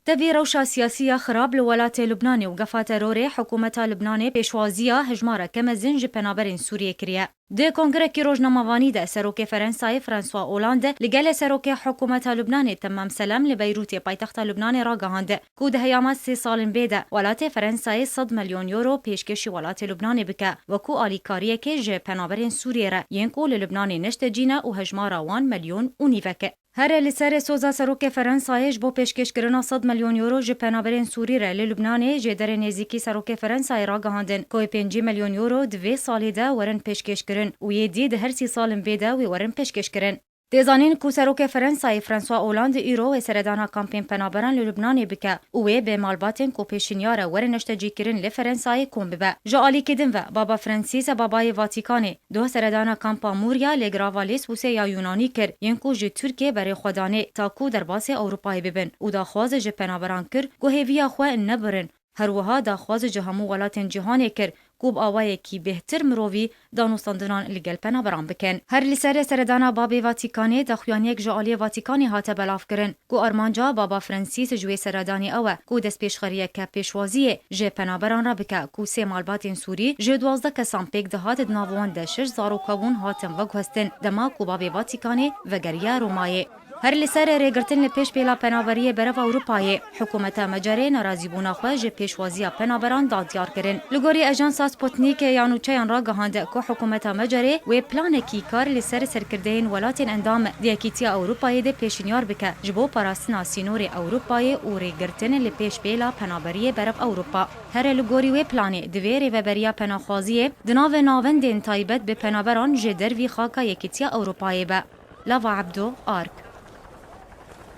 تبي روشة سياسية خراب لولات لبنان وقفات روري حكومة لبنان بيشوازية هجمارة كما زنج بنابرين سوريا كريا. ده كونغرس كي روجنامافاني ده سروكي فرنساي فرانسوا أولاند لقال سروكي حكومة لبنان تمام سلام لبيروت بايتخت لبنان راقهاند كود هيامات 3 سال بيدا ولات فرنساي 100 مليون يورو بيشكشي ولات لبنان بكا وكو آلي كاريه كي جي بنابرين سوريا را ينكو للبنان نشتجينا وهجمارة 1 مليون ونيفك. هر لسر سوزا سروک فرانسایش بو پیشکش کرنا 100 میلیون یورو ج پنابرین سوری را لبنان جدر نزیکی سروک فرانسای را گهاندن کوی 5 میلیون یورو 2 سالی ده ورن پیشکش کرن و یدی ده هر 3 سال بیده و ورن پیشکش کرن. تزانین کو سروک فرانسای فرانسوا اولاند ایرو و سردانا کامپین پنابران لبنان بکه و به مالباتن کو پیشنیار ورنشتجی کرن لفرانسای کوم ببه جالی کدن و بابا فرانسیس بابای واتیکانه دو سردانا کامپا موریا لگراوالیس و سیا یونانی کر ینکو ج ترکیه برای خدانه تا کو در باس اروپای ببن و دا خواز ج پنابران کر گو هویا خو نبرن هر وها دا خواز ج همو ولاتن جهان کر کوب آوای کی بهتر مروی دانوستاندنان لگل پنابران بکن. هر لسر سردانا بابی واتیکانی دخویانیک جالی واتیکانی هات بلاف کرن کو ارمانجا بابا فرانسیس جوی سردانی اوه کو دست پیشخریه که پیشوازیه جه پنابران را بکه کو 3 مالباتین سوری جه 12 کسان پیک دهات دناوان ده 6 زاروکاون هاتن وگوستن دما کو بابی واتیکانی وگریه رومایه. هر لسر ریگرتن لپیش پیلا پنابریه برف اروپای حکومت مجره نرازی بونا خواه پیشوازی پنابران دادیار کرن. لگوری اجانس سپوتنیک یانوچیان را گهانده که حکومت مجره و پلان کی کار لسر سرکردین ولاتین اندام دیاکیتی اروپای ده پیشنیار بکه جبو پاراستنا سینور اروپای و ریگرتن لپیش پیلا پنابریه برف اروپا. هر لگوری و پلان دوی ریوبریا پناخوازیه دناو ناوندین تایبت به پنابران جدر وی خاکا یکیتی اروپای با. لاوا عبدو آرک